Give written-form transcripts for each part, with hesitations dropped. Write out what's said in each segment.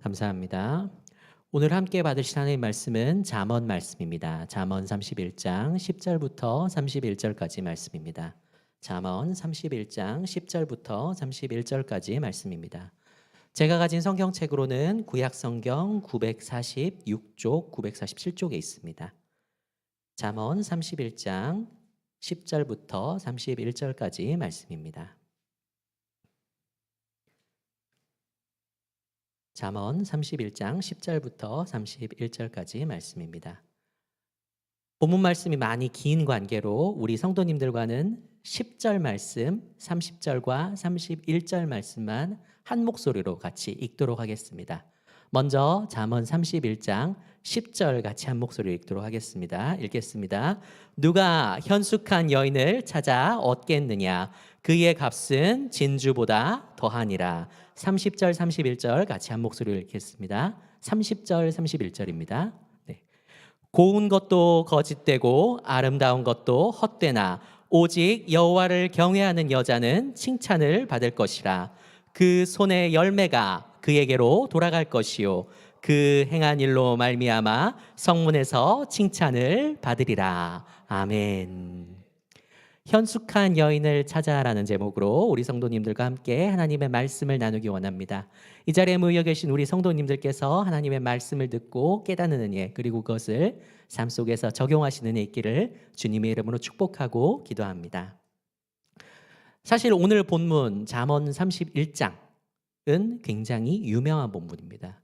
감사합니다. 오늘 함께 받으실 하나님의 말씀은 잠언 말씀입니다. 잠언 31장 10절부터 31절까지 말씀입니다. 잠언 31장 10절부터 31절까지 말씀입니다. 제가 가진 성경책으로는 구약 성경 946쪽, 947쪽에 있습니다. 잠언 31장 10절부터 31절까지 말씀입니다. 잠언 31장 10절부터 31절까지 말씀입니다. 본문 말씀이 많이 긴 관계로 우리 성도님들과는 10절 말씀, 30절과 31절 말씀만 한 목소리로 같이 읽도록 하겠습니다. 먼저 잠언 31장 10절 같이 한 목소리로 읽도록 하겠습니다. 읽겠습니다. 누가 현숙한 여인을 찾아 얻겠느냐? 그의 값은 진주보다 더하니라. 30절, 31절 같이 한 목소리로 읽겠습니다. 30절, 31절입니다. 네. 고운 것도 거짓되고 아름다운 것도 헛되나 오직 여호와를 경외하는 여자는 칭찬을 받을 것이라. 그 손의 열매가 그에게로 돌아갈 것이요 그 행한 일로 말미암아 성문에서 칭찬을 받으리라. 아멘. 현숙한 여인을 찾아라는 제목으로 우리 성도님들과 함께 하나님의 말씀을 나누기 원합니다. 이 자리에 모여 계신 우리 성도님들께서 하나님의 말씀을 듣고 깨닫는 은혜, 그리고 그것을 삶 속에서 적용하시는 은혜 있기를 주님의 이름으로 축복하고 기도합니다. 사실 오늘 본문 잠언 31장은 굉장히 유명한 본문입니다.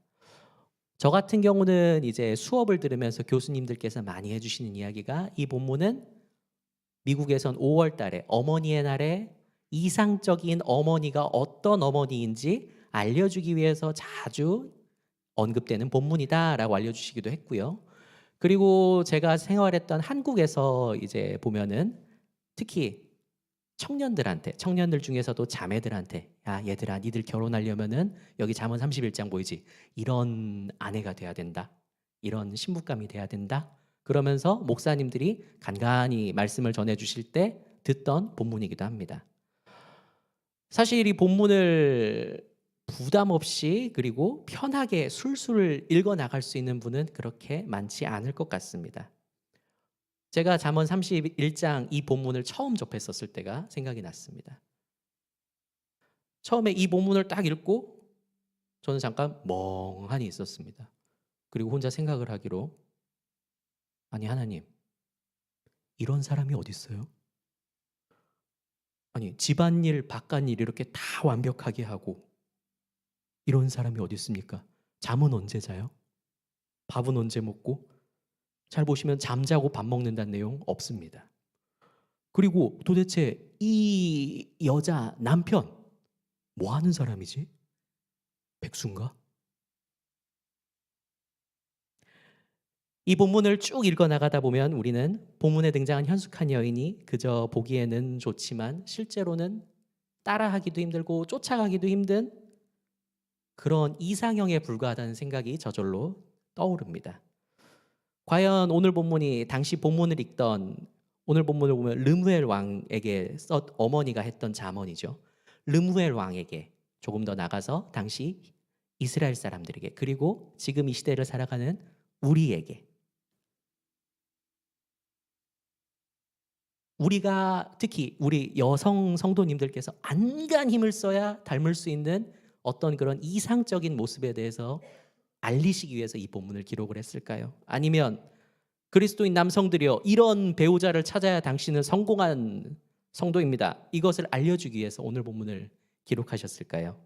저 같은 경우는 이제 수업을 들으면서 교수님들께서 많이 해주시는 이야기가, 이 본문은 미국에선 5월 달에 어머니의 날에 이상적인 어머니가 어떤 어머니인지 알려주기 위해서 자주 언급되는 본문이다라고 알려주시기도 했고요. 그리고 제가 생활했던 한국에서 이제 보면은 특히 청년들 중에서도 자매들한테, 야 얘들아 니들 결혼하려면은 여기 잠언 31장 보이지? 이런 아내가 돼야 된다. 이런 신부감이 돼야 된다. 그러면서 목사님들이 간간히 말씀을 전해주실 때 듣던 본문이기도 합니다. 사실 이 본문을 부담 없이 그리고 편하게 술술 읽어나갈 수 있는 분은 그렇게 많지 않을 것 같습니다. 제가 잠언 31장 이 본문을 처음 접했었을 때가 생각이 났습니다. 처음에 이 본문을 딱 읽고 저는 잠깐 멍하니 있었습니다. 그리고 혼자 생각을 하기로, 아니 하나님, 이런 사람이 어디 있어요? 아니 집안일 바깥일 이렇게 다 완벽하게 하고 이런 사람이 어디 있습니까? 잠은 언제 자요? 밥은 언제 먹고? 잘 보시면 잠자고 밥 먹는다는 내용 없습니다. 그리고 도대체 이 여자 남편 뭐 하는 사람이지? 백수인가? 이 본문을 쭉 읽어 나가다 보면 우리는 본문에 등장한 현숙한 여인이 그저 보기에는 좋지만 실제로는 따라하기도 힘들고 쫓아가기도 힘든 그런 이상형에 불과하다는 생각이 저절로 떠오릅니다. 과연 오늘 본문이 당시 본문을 읽던, 오늘 본문을 보면 르무엘 왕에게 어머니가 했던 잠언이죠. 르무엘 왕에게, 조금 더 나가서 당시 이스라엘 사람들에게, 그리고 지금 이 시대를 살아가는 우리에게, 우리가 특히 우리 여성 성도님들께서 안간 힘을 써야 닮을 수 있는 어떤 그런 이상적인 모습에 대해서 알리시기 위해서 이 본문을 기록을 했을까요? 아니면 그리스도인 남성들이여, 이런 배우자를 찾아야 당신은 성공한 성도입니다, 이것을 알려주기 위해서 오늘 본문을 기록하셨을까요?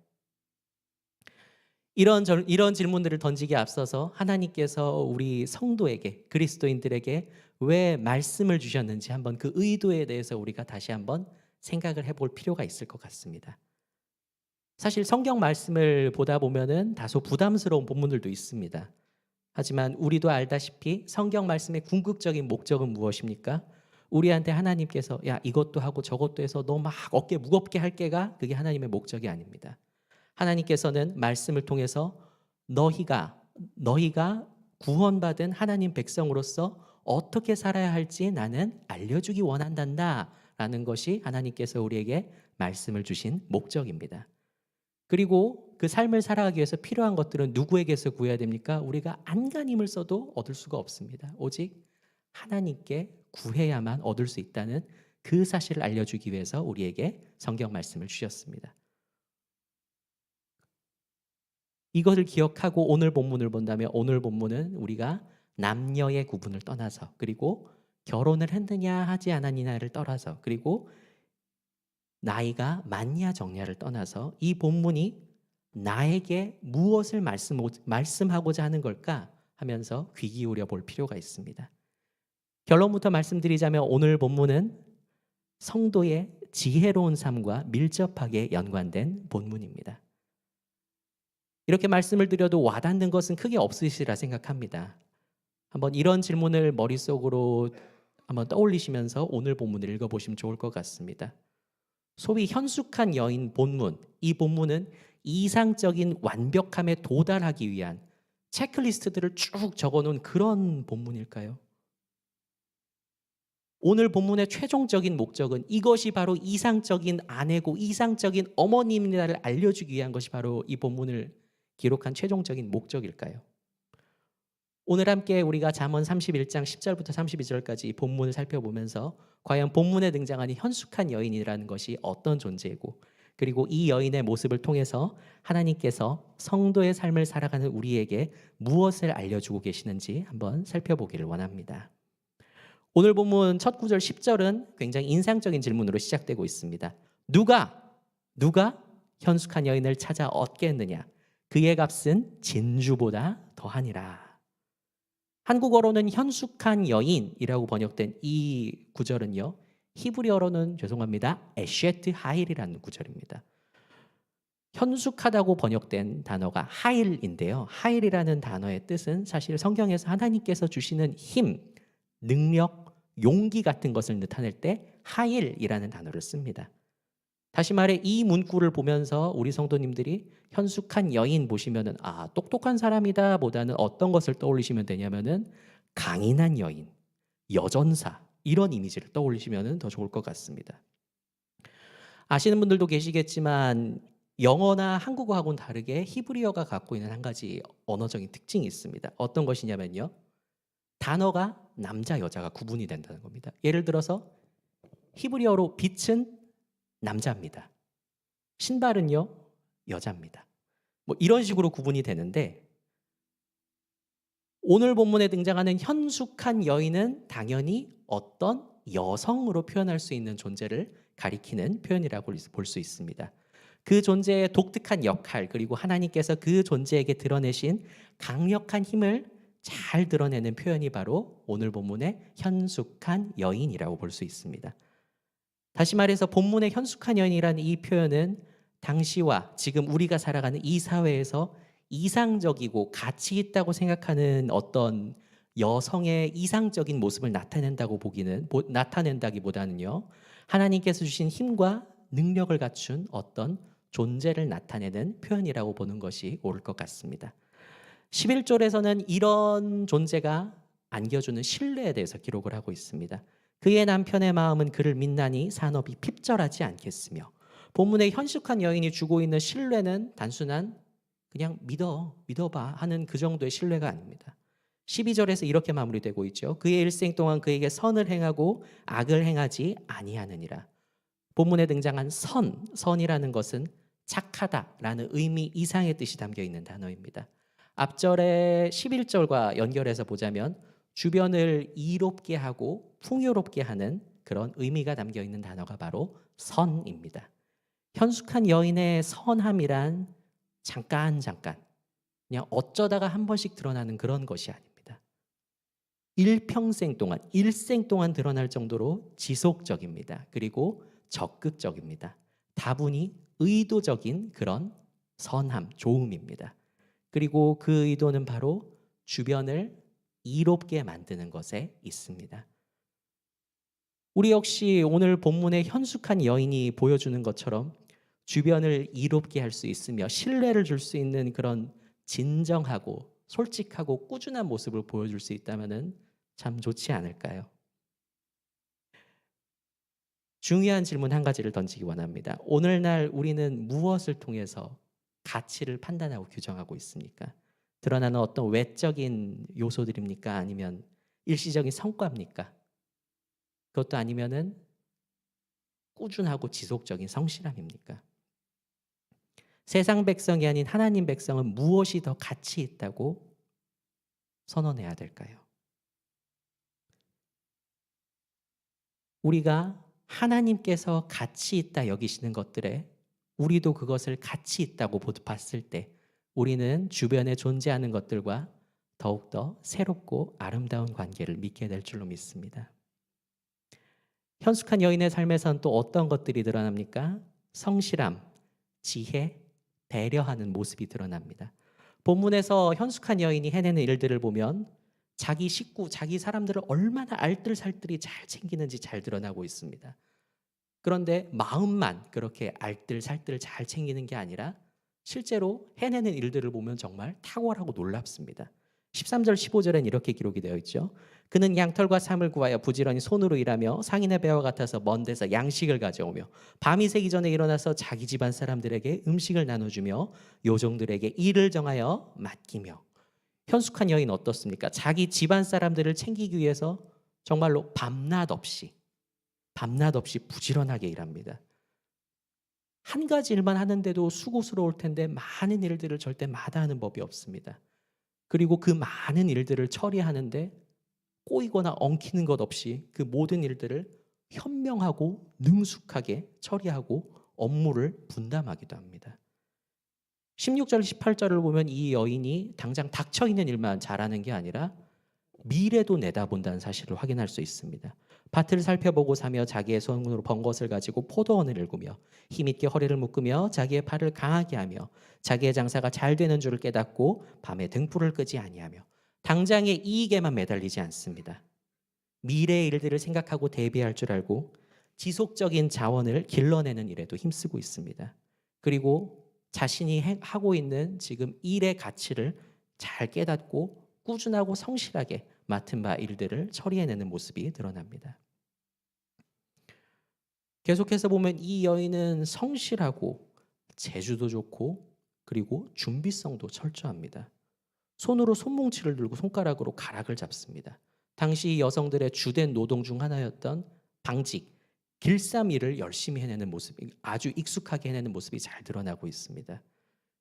이런 질문들을 던지기에 앞서서 하나님께서 우리 성도에게, 그리스도인들에게 왜 말씀을 주셨는지 한번 그 의도에 대해서 우리가 다시 한번 생각을 해볼 필요가 있을 것 같습니다. 사실 성경 말씀을 보다 보면은 다소 부담스러운 본문들도 있습니다. 하지만 우리도 알다시피 성경 말씀의 궁극적인 목적은 무엇입니까? 우리한테 하나님께서 야 이것도 하고 저것도 해서 너 막 어깨 무겁게 할 게가 그게 하나님의 목적이 아닙니다. 하나님께서는 말씀을 통해서 너희가 구원받은 하나님 백성으로서 어떻게 살아야 할지 나는 알려주기 원한단다 라는 것이 하나님께서 우리에게 말씀을 주신 목적입니다. 그리고 그 삶을 살아가기 위해서 필요한 것들은 누구에게서 구해야 됩니까? 우리가 안간힘을 써도 얻을 수가 없습니다. 오직 하나님께 구해야만 얻을 수 있다는 그 사실을 알려주기 위해서 우리에게 성경 말씀을 주셨습니다. 이것을 기억하고 오늘 본문을 본다면 오늘 본문은 우리가 남녀의 구분을 떠나서 그리고 결혼을 했느냐 하지 않았느냐를 떠나서 그리고 나이가 많냐 적냐를 떠나서 이 본문이 나에게 무엇을 말씀하고자 하는 걸까 하면서 귀 기울여 볼 필요가 있습니다. 결론부터 말씀드리자면 오늘 본문은 성도의 지혜로운 삶과 밀접하게 연관된 본문입니다. 이렇게 말씀을 드려도 와닿는 것은 크게 없으시리라 생각합니다. 한번 이런 질문을 머릿속으로 한번 떠올리시면서 오늘 본문을 읽어보시면 좋을 것 같습니다. 소위 현숙한 여인 본문, 이 본문은 이상적인 완벽함에 도달하기 위한 체크리스트들을 쭉 적어놓은 그런 본문일까요? 오늘 본문의 최종적인 목적은 이것이 바로 이상적인 아내고 이상적인 어머니입니다를 알려주기 위한 것이 바로 이 본문을 기록한 최종적인 목적일까요? 오늘 함께 우리가 잠언 31장 10절부터 32절까지 이 본문을 살펴보면서 과연 본문에 등장하는 현숙한 여인이라는 것이 어떤 존재이고 그리고 이 여인의 모습을 통해서 하나님께서 성도의 삶을 살아가는 우리에게 무엇을 알려주고 계시는지 한번 살펴보기를 원합니다. 오늘 본문 첫 구절 10절은 굉장히 인상적인 질문으로 시작되고 있습니다. 누가 현숙한 여인을 찾아 얻겠느냐? 그의 값은 진주보다 더하니라. 한국어로는 현숙한 여인이라고 번역된 이 구절은요. 히브리어로는 죄송합니다. 에쉐트 하일이라는 구절입니다. 현숙하다고 번역된 단어가 하일인데요. 하일이라는 단어의 뜻은 사실 성경에서 하나님께서 주시는 힘, 능력, 용기 같은 것을 나타낼 때 하일이라는 단어를 씁니다. 다시 말해 이 문구를 보면서 우리 성도님들이 현숙한 여인 보시면은 똑똑한 사람이다 보다는 어떤 것을 떠올리시면 되냐면은 강인한 여인, 여전사 이런 이미지를 떠올리시면은 더 좋을 것 같습니다. 아시는 분들도 계시겠지만 영어나 한국어하고는 다르게 히브리어가 갖고 있는 한 가지 언어적인 특징이 있습니다. 어떤 것이냐면요. 단어가 남자, 여자가 구분이 된다는 겁니다. 예를 들어서 히브리어로 빛은 남자입니다. 신발은요, 여자입니다. 뭐 이런 식으로 구분이 되는데 오늘 본문에 등장하는 현숙한 여인은 당연히 어떤 여성으로 표현할 수 있는 존재를 가리키는 표현이라고 볼 수 있습니다. 그 존재의 독특한 역할 그리고 하나님께서 그 존재에게 드러내신 강력한 힘을 잘 드러내는 표현이 바로 오늘 본문의 현숙한 여인이라고 볼 수 있습니다. 다시 말해서 본문의 현숙한 여인이라는 이 표현은 당시와 지금 우리가 살아가는 이 사회에서 이상적이고 가치 있다고 생각하는 어떤 여성의 이상적인 모습을 나타낸다기보다는요. 하나님께서 주신 힘과 능력을 갖춘 어떤 존재를 나타내는 표현이라고 보는 것이 옳을 것 같습니다. 11절에서는 이런 존재가 안겨주는 신뢰에 대해서 기록을 하고 있습니다. 그의 남편의 마음은 그를 믿나니 산업이 핍절하지 않겠으며 본문의 현숙한 여인이 주고 있는 신뢰는 단순한 그냥 믿어봐 하는 그 정도의 신뢰가 아닙니다. 12절에서 이렇게 마무리되고 있죠. 그의 일생 동안 그에게 선을 행하고 악을 행하지 아니하느니라. 본문에 등장한 선이라는 것은 착하다라는 의미 이상의 뜻이 담겨 있는 단어입니다. 앞절의 11절과 연결해서 보자면 주변을 이롭게 하고 풍요롭게 하는 그런 의미가 담겨 있는 단어가 바로 선입니다. 현숙한 여인의 선함이란 잠깐 그냥 어쩌다가 한 번씩 드러나는 그런 것이 아닙니다. 일생 동안 드러날 정도로 지속적입니다. 그리고 적극적입니다. 다분히 의도적인 그런 선함, 좋음입니다. 그리고 그 의도는 바로 주변을 이롭게 만드는 것에 있습니다. 우리 역시 오늘 본문의 현숙한 여인이 보여주는 것처럼 주변을 이롭게 할 수 있으며 신뢰를 줄 수 있는 그런 진정하고 솔직하고 꾸준한 모습을 보여줄 수 있다면 참 좋지 않을까요? 중요한 질문 한 가지를 던지기 원합니다. 오늘날 우리는 무엇을 통해서 가치를 판단하고 규정하고 있습니까? 드러나는 어떤 외적인 요소들입니까? 아니면 일시적인 성과입니까? 그것도 아니면은 꾸준하고 지속적인 성실함입니까? 세상 백성이 아닌 하나님 백성은 무엇이 더 가치 있다고 선언해야 될까요? 우리가 하나님께서 가치 있다 여기시는 것들에 우리도 그것을 가치 있다고 봤을 때 우리는 주변에 존재하는 것들과 더욱더 새롭고 아름다운 관계를 맺게 될 줄로 믿습니다. 현숙한 여인의 삶에선 또 어떤 것들이 드러납니까? 성실함, 지혜, 배려하는 모습이 드러납니다. 본문에서 현숙한 여인이 해내는 일들을 보면 자기 식구, 자기 사람들을 얼마나 알뜰살뜰히 잘 챙기는지 잘 드러나고 있습니다. 그런데 마음만 그렇게 알뜰살뜰 잘 챙기는 게 아니라 실제로 해내는 일들을 보면 정말 탁월하고 놀랍습니다. 13절 15절엔 이렇게 기록이 되어 있죠. 그는 양털과 삼을 구하여 부지런히 손으로 일하며 상인의 배와 같아서 먼 데서 양식을 가져오며 밤이 새기 전에 일어나서 자기 집안 사람들에게 음식을 나눠주며 요종들에게 일을 정하여 맡기며. 현숙한 여인 어떻습니까? 자기 집안 사람들을 챙기기 위해서 정말로 밤낮 없이 부지런하게 일합니다. 한 가지 일만 하는데도 수고스러울 텐데 많은 일들을 절대 마다하는 법이 없습니다. 그리고 그 많은 일들을 처리하는데 꼬이거나 엉키는 것 없이 그 모든 일들을 현명하고 능숙하게 처리하고 업무를 분담하기도 합니다. 16절 18절을 보면 이 여인이 당장 닥쳐있는 일만 잘하는 게 아니라 미래도 내다본다는 사실을 확인할 수 있습니다. 밭을 살펴보고 사며 자기의 손으로 번 것을 가지고 포도원을 일구며 힘있게 허리를 묶으며 자기의 팔을 강하게 하며 자기의 장사가 잘 되는 줄을 깨닫고 밤에 등불을 끄지 아니하며 당장의 이익에만 매달리지 않습니다. 미래의 일들을 생각하고 대비할 줄 알고 지속적인 자원을 길러내는 일에도 힘쓰고 있습니다. 그리고 자신이 하고 있는 지금 일의 가치를 잘 깨닫고 꾸준하고 성실하게 맡은 바 일들을 처리해내는 모습이 드러납니다. 계속해서 보면 이 여인은 성실하고 재주도 좋고 그리고 준비성도 철저합니다. 손으로 손뭉치를 들고 손가락으로 가락을 잡습니다. 당시 여성들의 주된 노동 중 하나였던 방직, 길쌈일을 열심히 해내는 모습이 아주 익숙하게 해내는 모습이 잘 드러나고 있습니다.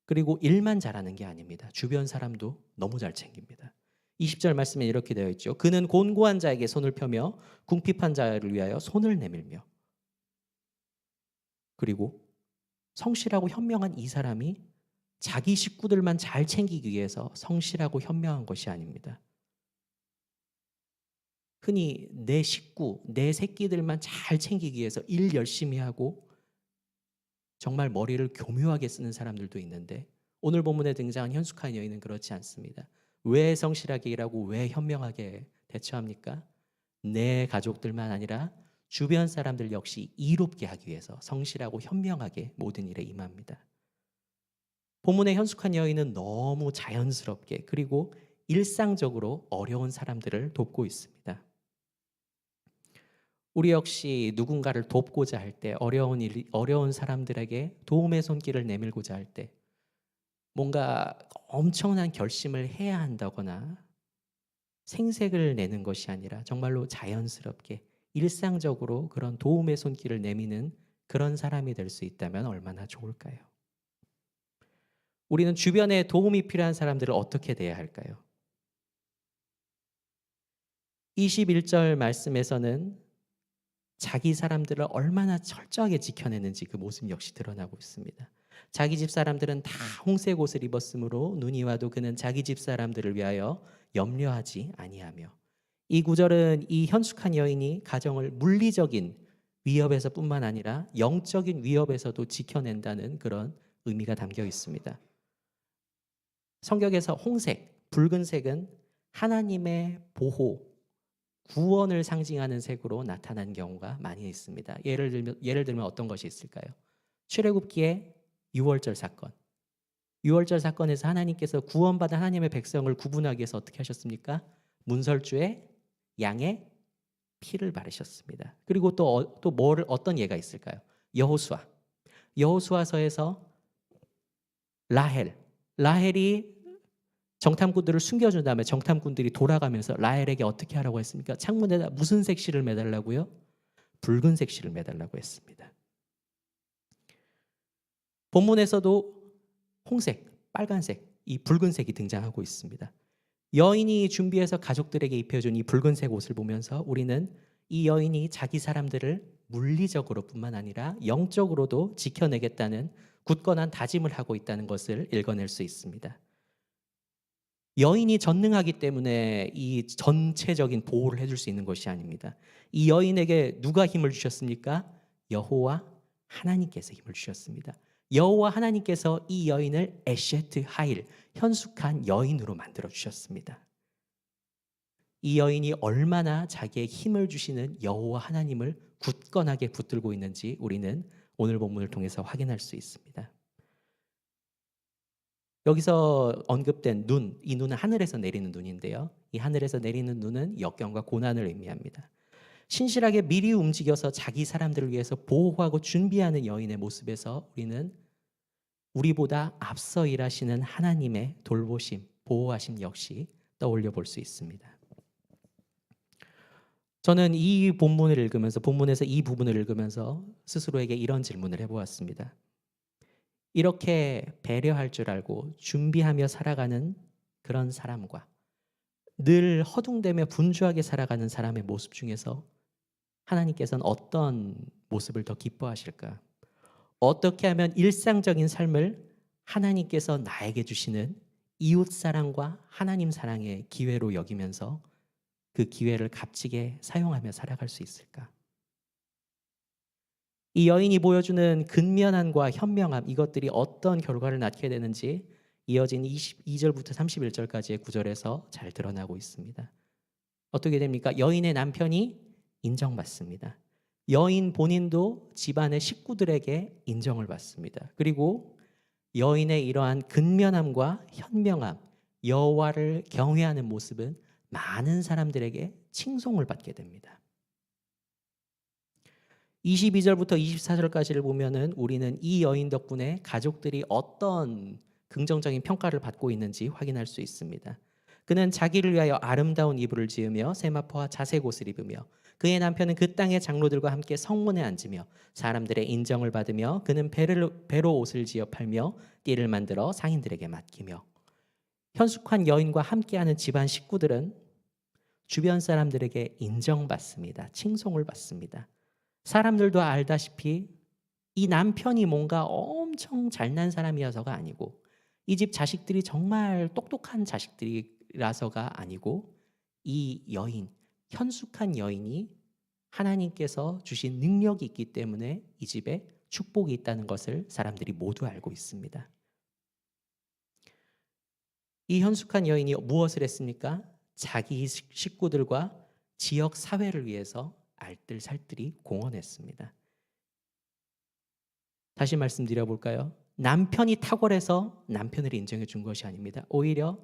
그리고 일만 잘하는 게 아닙니다. 주변 사람도 너무 잘 챙깁니다. 20절 말씀에 이렇게 되어 있죠. 그는 곤고한 자에게 손을 펴며 궁핍한 자를 위하여 손을 내밀며. 그리고 성실하고 현명한 이 사람이 자기 식구들만 잘 챙기기 위해서 성실하고 현명한 것이 아닙니다. 흔히 내 식구, 내 새끼들만 잘 챙기기 위해서 일 열심히 하고 정말 머리를 교묘하게 쓰는 사람들도 있는데 오늘 본문에 등장한 현숙한 여인은 그렇지 않습니다. 왜 성실하게 일하고 왜 현명하게 대처합니까? 내 가족들만 아니라 주변 사람들 역시 이롭게 하기 위해서 성실하고 현명하게 모든 일에 임합니다. 본문의 현숙한 여인은 너무 자연스럽게 그리고 일상적으로 어려운 사람들을 돕고 있습니다. 우리 역시 누군가를 돕고자 할 때 어려운 사람들에게 도움의 손길을 내밀고자 할 때 뭔가 엄청난 결심을 해야 한다거나 생색을 내는 것이 아니라 정말로 자연스럽게 일상적으로 그런 도움의 손길을 내미는 그런 사람이 될 수 있다면 얼마나 좋을까요? 우리는 주변에 도움이 필요한 사람들을 어떻게 대해야 할까요? 21절 말씀에서는 자기 사람들을 얼마나 철저하게 지켜내는지 그 모습 역시 드러나고 있습니다. 자기 집 사람들은 다 홍색 옷을 입었으므로 눈이 와도 그는 자기 집 사람들을 위하여 염려하지 아니하며. 이 구절은 이 현숙한 여인이 가정을 물리적인 위협에서뿐만 아니라 영적인 위협에서도 지켜낸다는 그런 의미가 담겨 있습니다. 성경에서 홍색, 붉은색은 하나님의 보호, 구원을 상징하는 색으로 나타난 경우가 많이 있습니다. 예를 들면 어떤 것이 있을까요? 출애굽기의 유월절 사건. 유월절 사건에서 하나님께서 구원받은 하나님의 백성을 구분하기 위해서 어떻게 하셨습니까? 문설주에 양의 피를 바르셨습니다. 그리고 또 어떤 예가 있을까요? 여호수아서에서 라헬이 정탐꾼들을 숨겨준 다음에 정탐꾼들이 돌아가면서 라헬에게 어떻게 하라고 했습니까? 창문에다 무슨 색실을 매달라고요? 붉은색 실을 매달라고 했습니다. 본문에서도 홍색, 빨간색, 이 붉은색이 등장하고 있습니다. 여인이 준비해서 가족들에게 입혀준 이 붉은색 옷을 보면서 우리는 이 여인이 자기 사람들을 물리적으로 뿐만 아니라 영적으로도 지켜내겠다는 굳건한 다짐을 하고 있다는 것을 읽어낼 수 있습니다. 여인이 전능하기 때문에 이 전체적인 보호를 해줄 수 있는 것이 아닙니다. 이 여인에게 누가 힘을 주셨습니까? 여호와 하나님께서 힘을 주셨습니다. 여호와 하나님께서 이 여인을 에셰트 하일, 현숙한 여인으로 만들어 주셨습니다. 이 여인이 얼마나 자기의 힘을 주시는 여호와 하나님을 굳건하게 붙들고 있는지 우리는 오늘 본문을 통해서 확인할 수 있습니다. 여기서 언급된 눈, 이 눈은 하늘에서 내리는 눈인데요. 이 하늘에서 내리는 눈은 역경과 고난을 의미합니다. 신실하게 미리 움직여서 자기 사람들을 위해서 보호하고 준비하는 여인의 모습에서 우리는 우리보다 앞서 일하시는 하나님의 돌보심, 보호하심 역시 떠올려 볼 수 있습니다. 저는 이 본문을 읽으면서, 본문에서 이 부분을 읽으면서 스스로에게 이런 질문을 해보았습니다. 이렇게 배려할 줄 알고 준비하며 살아가는 그런 사람과 늘 허둥대며 분주하게 살아가는 사람의 모습 중에서 하나님께서는 어떤 모습을 더 기뻐하실까? 어떻게 하면 일상적인 삶을 하나님께서 나에게 주시는 이웃 사랑과 하나님 사랑의 기회로 여기면서 그 기회를 값지게 사용하며 살아갈 수 있을까? 이 여인이 보여주는 근면함과 현명함, 이것들이 어떤 결과를 낳게 되는지 이어진 22절부터 31절까지의 구절에서 잘 드러나고 있습니다. 어떻게 됩니까? 여인의 남편이 인정받습니다. 여인 본인도 집안의 식구들에게 인정을 받습니다. 그리고 여인의 이러한 근면함과 현명함, 여호와를 경외하는 모습은 많은 사람들에게 칭송을 받게 됩니다. 22절부터 24절까지를 보면은 우리는 이 여인 덕분에 가족들이 어떤 긍정적인 평가를 받고 있는지 확인할 수 있습니다. 그는 자기를 위하여 아름다운 이불을 지으며 세마포와 자색 옷을 입으며 그의 남편은 그 땅의 장로들과 함께 성문에 앉으며 사람들의 인정을 받으며 그는 배로 옷을 지어 팔며 띠를 만들어 상인들에게 맡기며 현숙한 여인과 함께하는 집안 식구들은 주변 사람들에게 인정받습니다. 칭송을 받습니다. 사람들도 알다시피 이 남편이 뭔가 엄청 잘난 사람이어서가 아니고 이 집 자식들이 정말 똑똑한 자식들이라서가 아니고 이 여인, 현숙한 여인이 하나님께서 주신 능력이 있기 때문에 이 집에 축복이 있다는 것을 사람들이 모두 알고 있습니다. 이 현숙한 여인이 무엇을 했습니까? 자기 식구들과 지역 사회를 위해서 알뜰살뜰히 공헌했습니다. 다시 말씀드려 볼까요? 남편이 탁월해서 남편을 인정해 준 것이 아닙니다. 오히려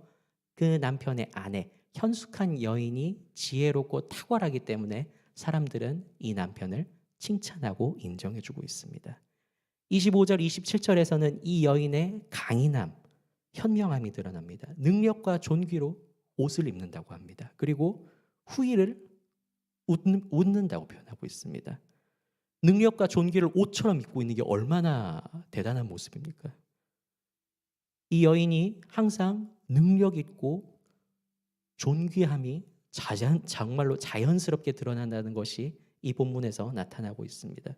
그 남편의 아내, 현숙한 여인이 지혜롭고 탁월하기 때문에 사람들은 이 남편을 칭찬하고 인정해 주고 있습니다. 25절, 27절에서는 이 여인의 강인함, 현명함이 드러납니다. 능력과 존귀로 옷을 입는다고 합니다. 그리고 후일을 웃는다고 표현하고 있습니다. 능력과 존귀를 옷처럼 입고 있는 게 얼마나 대단한 모습입니까? 이 여인이 항상 능력 있고 존귀함이 정말로 자연스럽게 드러난다는 것이 이 본문에서 나타나고 있습니다.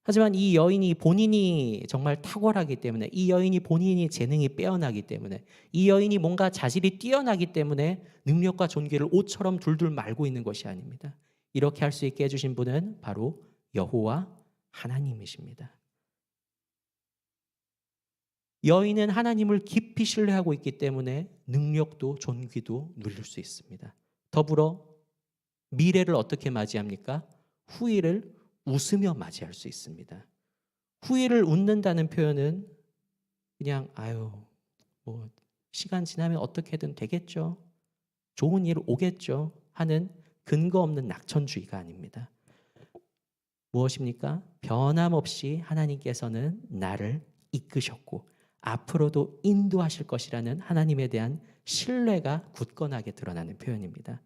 하지만 이 여인이 본인이 정말 탁월하기 때문에, 이 여인이 본인이 재능이 빼어나기 때문에, 이 여인이 뭔가 자질이 뛰어나기 때문에 능력과 존귀를 옷처럼 둘둘 말고 있는 것이 아닙니다. 이렇게 할 수 있게 해주신 분은 바로 여호와 하나님이십니다. 여인은 하나님을 깊이 신뢰하고 있기 때문에 능력도 존귀도 누릴 수 있습니다. 더불어 미래를 어떻게 맞이합니까? 후일을 웃으며 맞이할 수 있습니다. 후일을 웃는다는 표현은 그냥 뭐 시간 지나면 어떻게든 되겠죠. 좋은 일 오겠죠 하는 근거 없는 낙천주의가 아닙니다. 무엇입니까? 변함없이 하나님께서는 나를 이끄셨고 앞으로도 인도하실 것이라는 하나님에 대한 신뢰가 굳건하게 드러나는 표현입니다.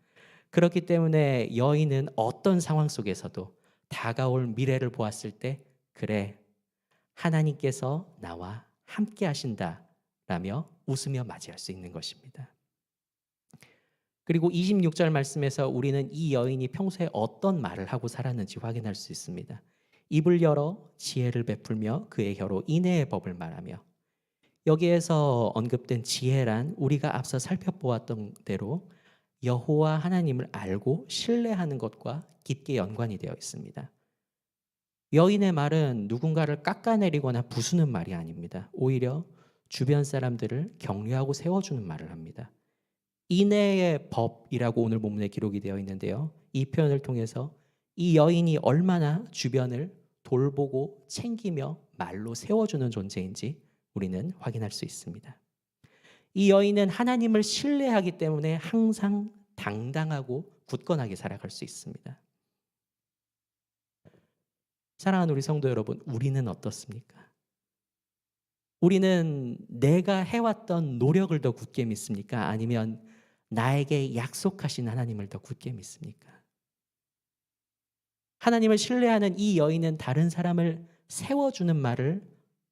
그렇기 때문에 여인은 어떤 상황 속에서도 다가올 미래를 보았을 때 그래, 하나님께서 나와 함께 하신다라며 웃으며 맞이할 수 있는 것입니다. 그리고 26절 말씀에서 우리는 이 여인이 평소에 어떤 말을 하고 살았는지 확인할 수 있습니다. 입을 열어 지혜를 베풀며 그의 혀로 인애의 법을 말하며, 여기에서 언급된 지혜란 우리가 앞서 살펴보았던 대로 여호와 하나님을 알고 신뢰하는 것과 깊게 연관이 되어 있습니다. 여인의 말은 누군가를 깎아내리거나 부수는 말이 아닙니다. 오히려 주변 사람들을 격려하고 세워주는 말을 합니다. 인애의 법이라고 오늘 본문에 기록이 되어 있는데요. 이 표현을 통해서 이 여인이 얼마나 주변을 돌보고 챙기며 말로 세워주는 존재인지 우리는 확인할 수 있습니다. 이 여인은 하나님을 신뢰하기 때문에 항상 당당하고 굳건하게 살아갈 수 있습니다. 사랑하는 우리 성도 여러분, 우리는 어떻습니까? 우리는 내가 해왔던 노력을 더 굳게 믿습니까? 아니면 나에게 약속하신 하나님을 더 굳게 믿습니까? 하나님을 신뢰하는 이 여인은 다른 사람을 세워주는 말을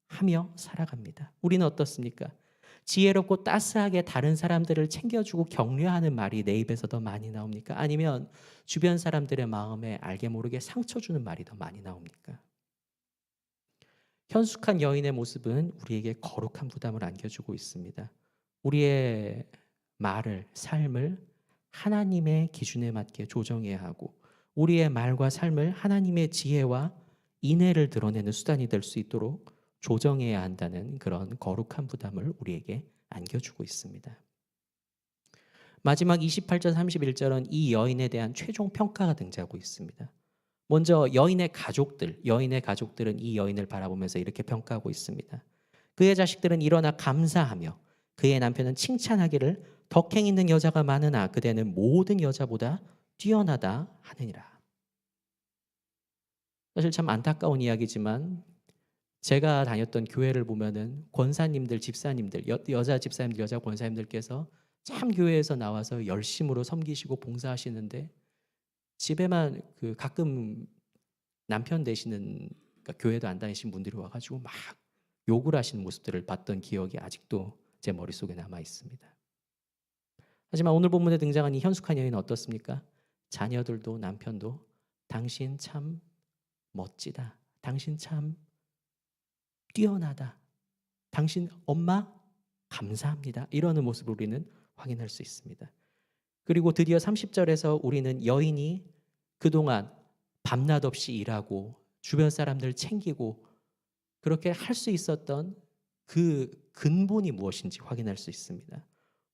하며 살아갑니다. 우리는 어떻습니까? 지혜롭고 따스하게 다른 사람들을 챙겨주고 격려하는 말이 내 입에서 더 많이 나옵니까? 아니면 주변 사람들의 마음에 알게 모르게 상처 주는 말이 더 많이 나옵니까? 현숙한 여인의 모습은 우리에게 거룩한 부담을 안겨주고 있습니다. 우리의 말을, 삶을 하나님의 기준에 맞게 조정해야 하고 우리의 말과 삶을 하나님의 지혜와 인애를 드러내는 수단이 될 수 있도록 조정해야 한다는 그런 거룩한 부담을 우리에게 안겨주고 있습니다. 마지막 28절 31절은 이 여인에 대한 최종 평가가 등장하고 있습니다. 먼저 여인의 가족들은 이 여인을 바라보면서 이렇게 평가하고 있습니다. 그의 자식들은 일어나 감사하며 그의 남편은 칭찬하기를 덕행 있는 여자가 많으나 그대는 모든 여자보다 뛰어나다 하느니라. 사실 참 안타까운 이야기지만 제가 다녔던 교회를 보면은 권사님들, 집사님들, 여자 집사님들, 여자 권사님들께서 참 교회에서 나와서 열심으로 섬기시고 봉사하시는데 집에만 가끔 남편 되시는, 그러니까 교회도 안 다니신 분들이 와가지고 막 욕을 하시는 모습들을 봤던 기억이 아직도 제 머릿속에 남아 있습니다. 하지만 오늘 본문에 등장한 이 현숙한 여인은 어떻습니까? 자녀들도 남편도 당신 참 멋지다. 당신 참 뛰어나다. 당신 엄마 감사합니다. 이러는 모습을 우리는 확인할 수 있습니다. 그리고 드디어 30절에서 우리는 여인이 그동안 밤낮 없이 일하고 주변 사람들 챙기고 그렇게 할 수 있었던 그 근본이 무엇인지 확인할 수 있습니다.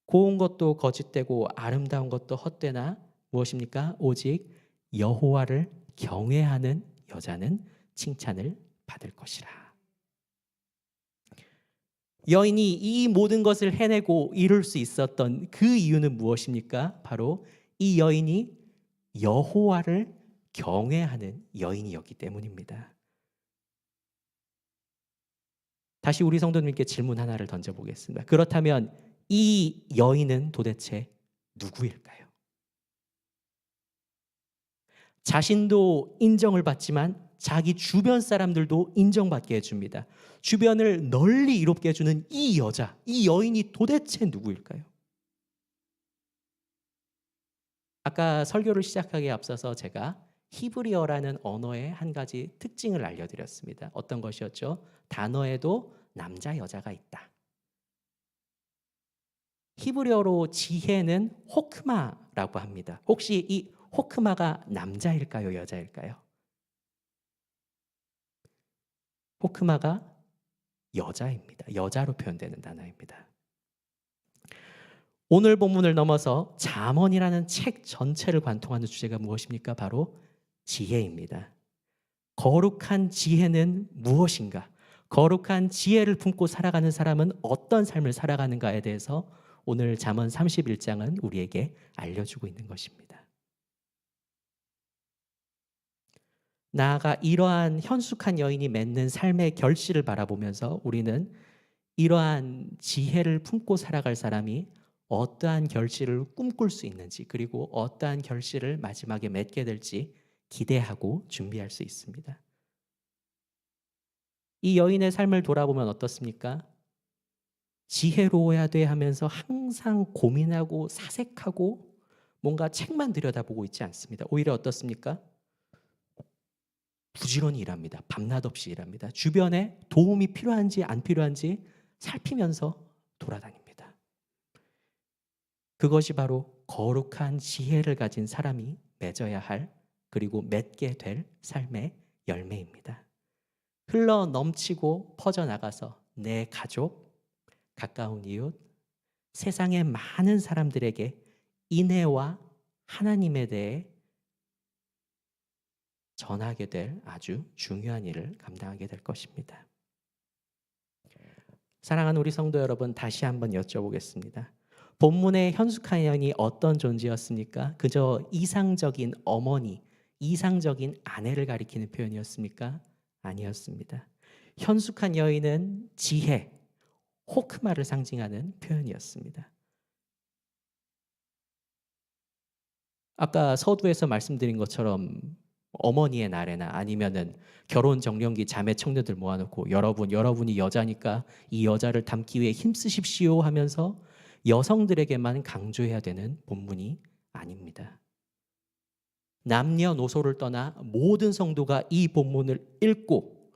고운 것도 거짓되고 아름다운 것도 헛되나 무엇입니까? 오직 여호와를 경외하는 여자는 칭찬을 받을 것이라. 여인이 이 모든 것을 해내고 이룰 수 있었던 그 이유는 무엇입니까? 바로 이 여인이 여호와를 경외하는 여인이었기 때문입니다. 다시 우리 성도님께 질문 하나를 던져보겠습니다. 그렇다면 이 여인은 도대체 누구일까요? 자신도 인정을 받지만 자기 주변 사람들도 인정받게 해줍니다. 주변을 널리 이롭게 해주는 이 여자, 이 여인이 도대체 누구일까요? 아까 설교를 시작하기에 앞서서 제가 히브리어라는 언어의 한 가지 특징을 알려드렸습니다. 어떤 것이었죠? 단어에도 남자, 여자가 있다. 히브리어로 지혜는 호크마라고 합니다. 혹시 이 호크마가 남자일까요? 여자일까요? 호크마가 여자입니다. 여자로 표현되는 단어입니다. 오늘 본문을 넘어서 잠언이라는 책 전체를 관통하는 주제가 무엇입니까? 바로 지혜입니다. 거룩한 지혜는 무엇인가? 거룩한 지혜를 품고 살아가는 사람은 어떤 삶을 살아가는가에 대해서 오늘 잠언 31장은 우리에게 알려주고 있는 것입니다. 나아가 이러한 현숙한 여인이 맺는 삶의 결실을 바라보면서 우리는 이러한 지혜를 품고 살아갈 사람이 어떠한 결실을 꿈꿀 수 있는지, 그리고 어떠한 결실을 마지막에 맺게 될지 기대하고 준비할 수 있습니다. 이 여인의 삶을 돌아보면 어떻습니까? 지혜로워야 돼 하면서 항상 고민하고 사색하고 뭔가 책만 들여다보고 있지 않습니다. 오히려 어떻습니까? 부지런히 일합니다. 밤낮 없이 일합니다. 주변에 도움이 필요한지 안 필요한지 살피면서 돌아다닙니다. 그것이 바로 거룩한 지혜를 가진 사람이 맺어야 할, 그리고 맺게 될 삶의 열매입니다. 흘러 넘치고 퍼져나가서 내 가족, 가까운 이웃, 세상의 많은 사람들에게 인애와 하나님에 대해 전하게 될 아주 중요한 일을 감당하게 될 것입니다. 사랑하는 우리 성도 여러분, 다시 한번 여쭤보겠습니다. 본문의 현숙한 여인이 어떤 존재였습니까? 그저 이상적인 어머니, 이상적인 아내를 가리키는 표현이었습니까? 아니었습니다. 현숙한 여인은 지혜, 호크마를 상징하는 표현이었습니다. 아까 서두에서 말씀드린 것처럼 어머니의 날에나 아니면은 결혼 정년기 자매 청년들 모아놓고 여러분이 여자니까 이 여자를 담기 위해 힘쓰십시오 하면서 여성들에게만 강조해야 되는 본문이 아닙니다. 남녀노소를 떠나 모든 성도가 이 본문을 읽고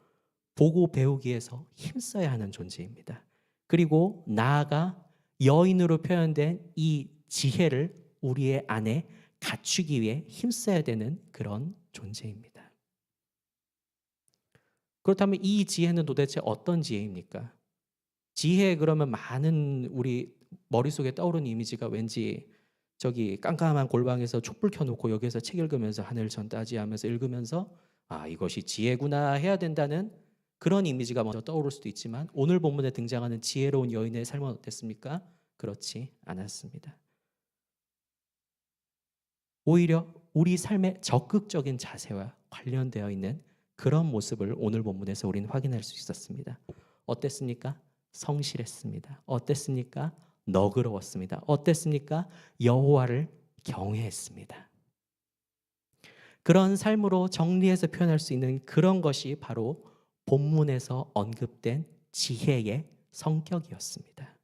보고 배우기 위해서 힘써야 하는 존재입니다. 그리고 나아가 여인으로 표현된 이 지혜를 우리의 안에 갖추기 위해 힘써야 되는 그런 존재입니다. 그렇다면 이 지혜는 도대체 어떤 지혜입니까? 지혜 그러면 많은 우리 머릿속에 떠오르는 이미지가 왠지 저기 깜깜한 골방에서 촛불 켜놓고 여기에서 책 읽으면서 하늘 전 따지하면서 읽으면서 아, 이것이 지혜구나 해야 된다는 그런 이미지가 먼저 떠오를 수도 있지만, 오늘 본문에 등장하는 지혜로운 여인의 삶은 어땠습니까? 그렇지 않았습니다. 오히려 우리 삶의 적극적인 자세와 관련되어 있는 그런 모습을 오늘 본문에서 우리는 확인할 수 있었습니다. 어땠습니까? 성실했습니다. 어땠습니까? 너그러웠습니다. 어땠습니까? 여호와를 경외했습니다. 그런 삶으로 정리해서 표현할 수 있는 그런 것이 바로 본문에서 언급된 지혜의 성격이었습니다.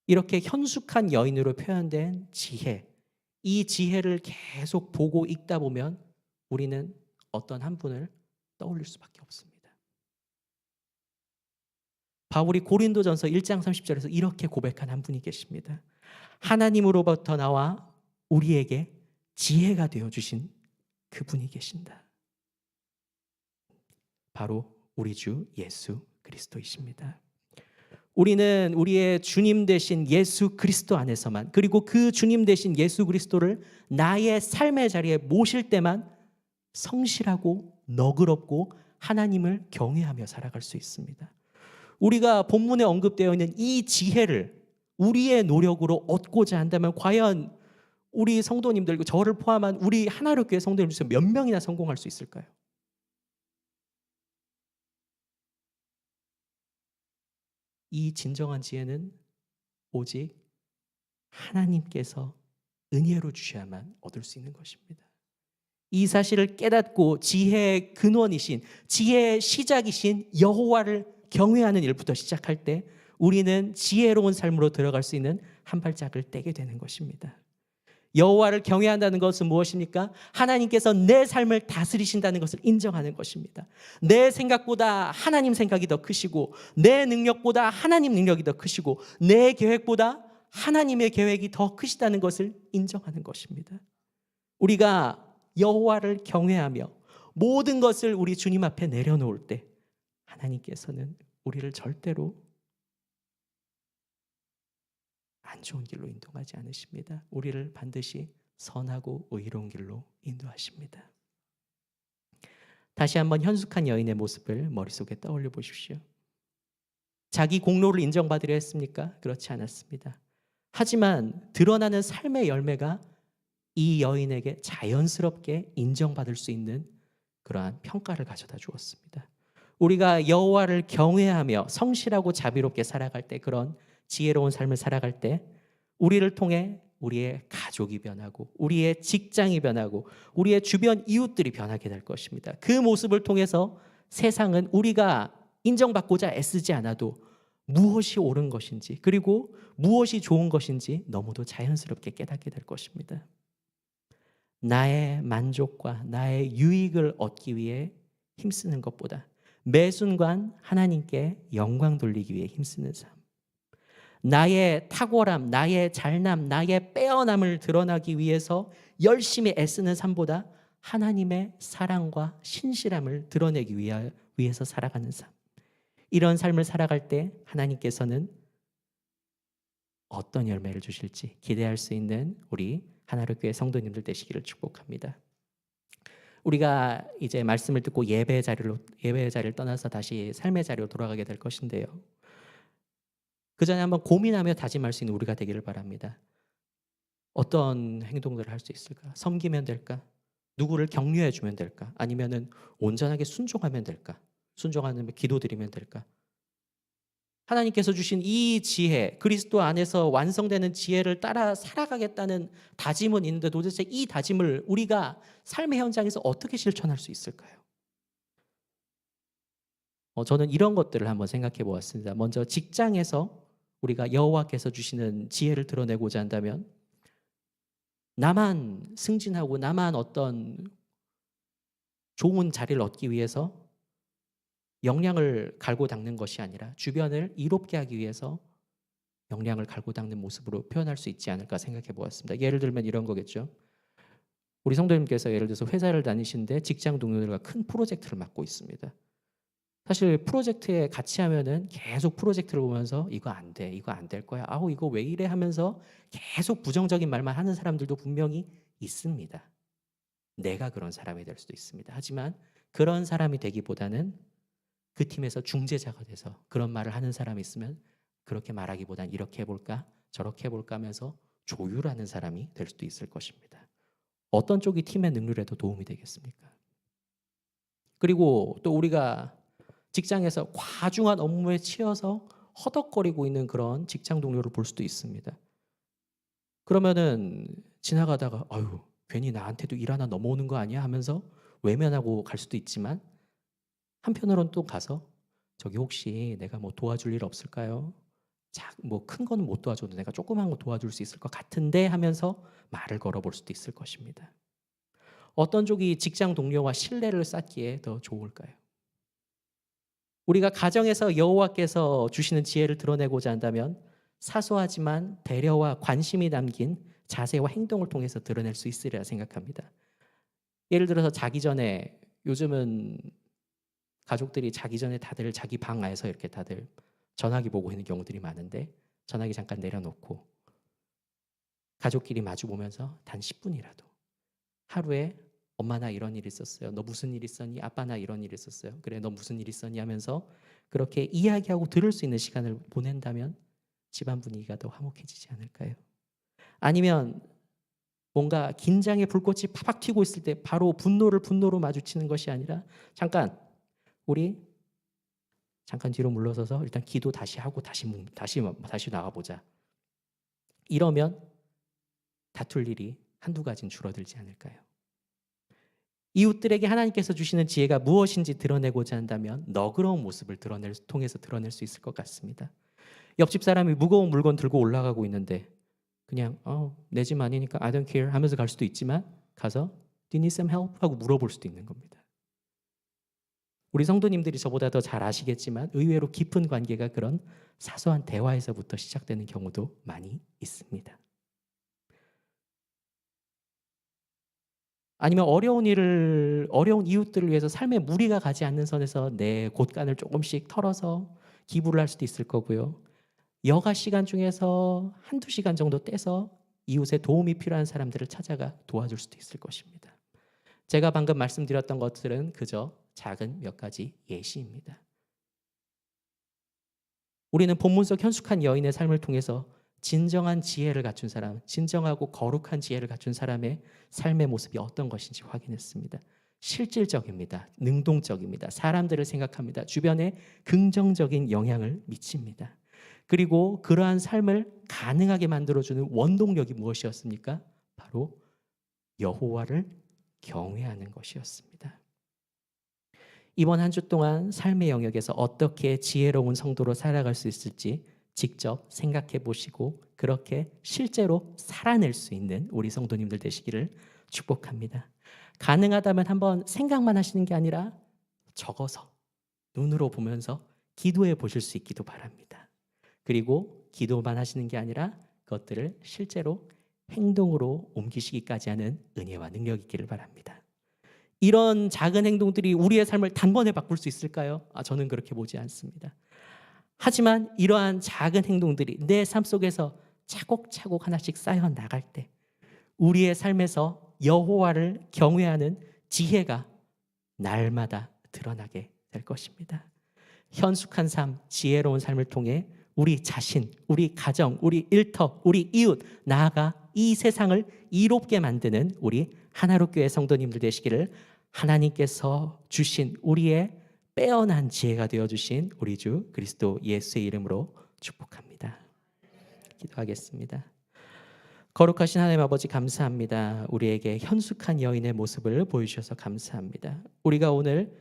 이렇게 현숙한 여인으로 표현된 지혜, 이 지혜를 계속 보고 읽다 보면 우리는 어떤 한 분을 떠올릴 수밖에 없습니다. 바울이 고린도전서 1장 30절에서 이렇게 고백한 한 분이 계십니다. 하나님으로부터 나와 우리에게 지혜가 되어주신 그분이 계신다. 바로 우리 주 예수 그리스도이십니다. 우리는 우리의 주님 되신 예수 그리스도 안에서만, 그리고 그 주님 되신 예수 그리스도를 나의 삶의 자리에 모실 때만 성실하고 너그럽고 하나님을 경외하며 살아갈 수 있습니다. 우리가 본문에 언급되어 있는 이 지혜를 우리의 노력으로 얻고자 한다면 과연 우리 성도님들, 저를 포함한 우리 하나로교회 성도님들 중에서 몇 명이나 성공할 수 있을까요? 이 진정한 지혜는 오직 하나님께서 은혜로 주셔야만 얻을 수 있는 것입니다. 이 사실을 깨닫고 지혜의 근원이신, 지혜의 시작이신 여호와를 경외하는 일부터 시작할 때 우리는 지혜로운 삶으로 들어갈 수 있는 한 발짝을 떼게 되는 것입니다. 여호와를 경외한다는 것은 무엇입니까? 하나님께서 내 삶을 다스리신다는 것을 인정하는 것입니다. 내 생각보다 하나님 생각이 더 크시고, 내 능력보다 하나님 능력이 더 크시고, 내 계획보다 하나님의 계획이 더 크시다는 것을 인정하는 것입니다. 우리가 여호와를 경외하며 모든 것을 우리 주님 앞에 내려놓을 때 하나님께서는 우리를 절대로 안 좋은 길로 인도하지 않으십니다. 우리를 반드시 선하고 의로운 길로 인도하십니다. 다시 한번 현숙한 여인의 모습을 머릿속에 떠올려 보십시오. 자기 공로를 인정받으려 했습니까? 그렇지 않았습니다. 하지만 드러나는 삶의 열매가 이 여인에게 자연스럽게 인정받을 수 있는 그러한 평가를 가져다 주었습니다. 우리가 여호와를 경외하며 성실하고 자비롭게 살아갈 때, 그런 지혜로운 삶을 살아갈 때 우리를 통해 우리의 가족이 변하고 우리의 직장이 변하고 우리의 주변 이웃들이 변하게 될 것입니다. 그 모습을 통해서 세상은 우리가 인정받고자 애쓰지 않아도 무엇이 옳은 것인지, 그리고 무엇이 좋은 것인지 너무도 자연스럽게 깨닫게 될 것입니다. 나의 만족과 나의 유익을 얻기 위해 힘쓰는 것보다 매 순간 하나님께 영광 돌리기 위해 힘쓰는 삶, 나의 탁월함, 나의 잘남, 나의 빼어남을 드러나기 위해서 열심히 애쓰는 삶보다 하나님의 사랑과 신실함을 드러내기 위해서 살아가는 삶, 이런 삶을 살아갈 때 하나님께서는 어떤 열매를 주실지 기대할 수 있는 우리 하나로교회 성도님들 되시기를 축복합니다. 우리가 이제 말씀을 듣고 예배의 자리를 떠나서 다시 삶의 자리로 돌아가게 될 것인데요. 그 전에 한번 고민하며 다짐할 수 있는 우리가 되기를 바랍니다. 어떤 행동들을 할 수 있을까? 섬기면 될까? 누구를 격려해 주면 될까? 아니면은 온전하게 순종하면 될까? 순종하면 기도드리면 될까? 하나님께서 주신 이 지혜, 그리스도 안에서 완성되는 지혜를 따라 살아가겠다는 다짐은 있는데 도대체 이 다짐을 우리가 삶의 현장에서 어떻게 실천할 수 있을까요? 저는 이런 것들을 한번 생각해 보았습니다. 먼저 직장에서 우리가 여호와께서 주시는 지혜를 드러내고자 한다면 나만 승진하고 나만 어떤 좋은 자리를 얻기 위해서 역량을 갈고 닦는 것이 아니라 주변을 이롭게 하기 위해서 역량을 갈고 닦는 모습으로 표현할 수 있지 않을까 생각해 보았습니다. 예를 들면 이런 거겠죠. 우리 성도님께서 예를 들어서 회사를 다니시는데 직장 동료들과 큰 프로젝트를 맡고 있습니다. 사실 프로젝트에 같이 하면은 계속 프로젝트를 보면서 이거 안 돼, 이거 안 될 거야, 아우 이거 왜 이래 하면서 계속 부정적인 말만 하는 사람들도 분명히 있습니다. 내가 그런 사람이 될 수도 있습니다. 하지만 그런 사람이 되기보다는 그 팀에서 중재자가 돼서 그런 말을 하는 사람이 있으면 그렇게 말하기보단 이렇게 해볼까 저렇게 해볼까 하면서 조율하는 사람이 될 수도 있을 것입니다. 어떤 쪽이 팀의 능률에도 도움이 되겠습니까? 그리고 또 우리가 직장에서 과중한 업무에 치여서 허덕거리고 있는 그런 직장 동료를 볼 수도 있습니다. 그러면은 지나가다가 아유 괜히 나한테도 일 하나 넘어오는 거 아니야 하면서 외면하고 갈 수도 있지만, 한편으로는 또 가서 저기 혹시 내가 뭐 도와줄 일 없을까요? 뭐 큰 거는 못 도와줘도 내가 조그만 거 도와줄 수 있을 것 같은데 하면서 말을 걸어볼 수도 있을 것입니다. 어떤 쪽이 직장 동료와 신뢰를 쌓기에 더 좋을까요? 우리가 가정에서 여호와께서 주시는 지혜를 드러내고자 한다면 사소하지만 배려와 관심이 담긴 자세와 행동을 통해서 드러낼 수 있으리라 생각합니다. 예를 들어서 자기 전에, 요즘은 가족들이 자기 전에 다들 자기 방 안에서 이렇게 다들 전화기 보고 있는 경우들이 많은데 전화기 잠깐 내려놓고 가족끼리 마주 보면서 단 10분이라도 하루에 엄마 나 이런 일 있었어요. 너 무슨 일 있었니? 아빠 나 이런 일 있었어요. 그래 너 무슨 일 있었니? 하면서 그렇게 이야기하고 들을 수 있는 시간을 보낸다면 집안 분위기가 더 화목해지지 않을까요? 아니면 뭔가 긴장의 불꽃이 팍팍 튀고 있을 때 바로 분노로 마주치는 것이 아니라 우리 잠깐 뒤로 물러서서 일단 기도 다시 하고 다시 나가보자. 이러면 다툴 일이 한두 가지는 줄어들지 않을까요? 이웃들에게 하나님께서 주시는 지혜가 무엇인지 드러내고자 한다면 너그러운 모습을 통해서 드러낼 수 있을 것 같습니다. 옆집 사람이 무거운 물건 들고 올라가고 있는데 그냥 내 집 아니니까 I don't care 하면서 갈 수도 있지만 가서 Do you need some help? 하고 물어볼 수도 있는 겁니다. 우리 성도님들이 저보다 더 잘 아시겠지만 의외로 깊은 관계가 그런 사소한 대화에서부터 시작되는 경우도 많이 있습니다. 아니면 어려운 이웃들을 위해서 삶에 무리가 가지 않는 선에서 내 곳간을 조금씩 털어서 기부를 할 수도 있을 거고요. 여가 시간 중에서 한두 시간 정도 떼서 이웃의 도움이 필요한 사람들을 찾아가 도와줄 수도 있을 것입니다. 제가 방금 말씀드렸던 것들은 그저 작은 몇 가지 예시입니다. 우리는 본문 속 현숙한 여인의 삶을 통해서 진정한 지혜를 갖춘 사람, 진정하고 거룩한 지혜를 갖춘 사람의 삶의 모습이 어떤 것인지 확인했습니다. 실질적입니다. 능동적입니다. 사람들을 생각합니다. 주변에 긍정적인 영향을 미칩니다. 그리고 그러한 삶을 가능하게 만들어주는 원동력이 무엇이었습니까? 바로 여호와를 경외하는 것이었습니다. 이번 한 주 동안 삶의 영역에서 어떻게 지혜로운 성도로 살아갈 수 있을지 직접 생각해 보시고 그렇게 실제로 살아낼 수 있는 우리 성도님들 되시기를 축복합니다. 가능하다면 한번 생각만 하시는 게 아니라 적어서 눈으로 보면서 기도해 보실 수 있기도 바랍니다. 그리고 기도만 하시는 게 아니라 그것들을 실제로 행동으로 옮기시기까지 하는 은혜와 능력이 있기를 바랍니다. 이런 작은 행동들이 우리의 삶을 단번에 바꿀 수 있을까요? 저는 그렇게 보지 않습니다. 하지만 이러한 작은 행동들이 내 삶 속에서 차곡차곡 하나씩 쌓여 나갈 때 우리의 삶에서 여호와를 경외하는 지혜가 날마다 드러나게 될 것입니다. 현숙한 삶, 지혜로운 삶을 통해 우리 자신, 우리 가정, 우리 일터, 우리 이웃, 나아가 이 세상을 이롭게 만드는 우리 하나로교회 성도님들 되시기를 하나님께서 주신 우리의 빼어난 지혜가 되어주신 우리 주 그리스도 예수의 이름으로 축복합니다. 기도하겠습니다. 거룩하신 하나님 아버지 감사합니다. 우리에게 현숙한 여인의 모습을 보여주셔서 감사합니다. 우리가 오늘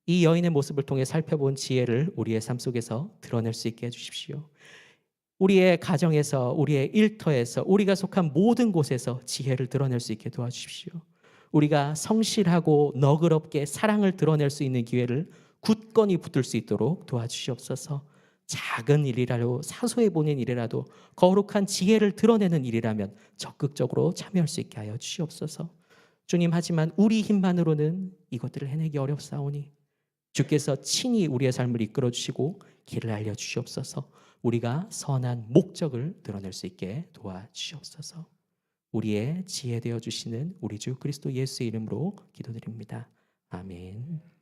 이 여인의 모습을 통해 살펴본 지혜를 우리의 삶 속에서 드러낼 수 있게 해주십시오. 우리의 가정에서, 우리의 일터에서, 우리가 속한 모든 곳에서 지혜를 드러낼 수 있게 도와주십시오. 우리가 성실하고 너그럽게 사랑을 드러낼 수 있는 기회를 굳건히 붙들 수 있도록 도와주시옵소서. 작은 일이라도 사소해 보이는 일이라도 거룩한 지혜를 드러내는 일이라면 적극적으로 참여할 수 있게 하여 주시옵소서. 주님, 하지만 우리 힘만으로는 이것들을 해내기 어렵사오니 주께서 친히 우리의 삶을 이끌어 주시고 길을 알려 주시옵소서. 우리가 선한 목적을 드러낼 수 있게 도와주시옵소서. 우리의 지혜 되어 주시는 우리 주 그리스도 예수의 이름으로 기도드립니다. 아멘.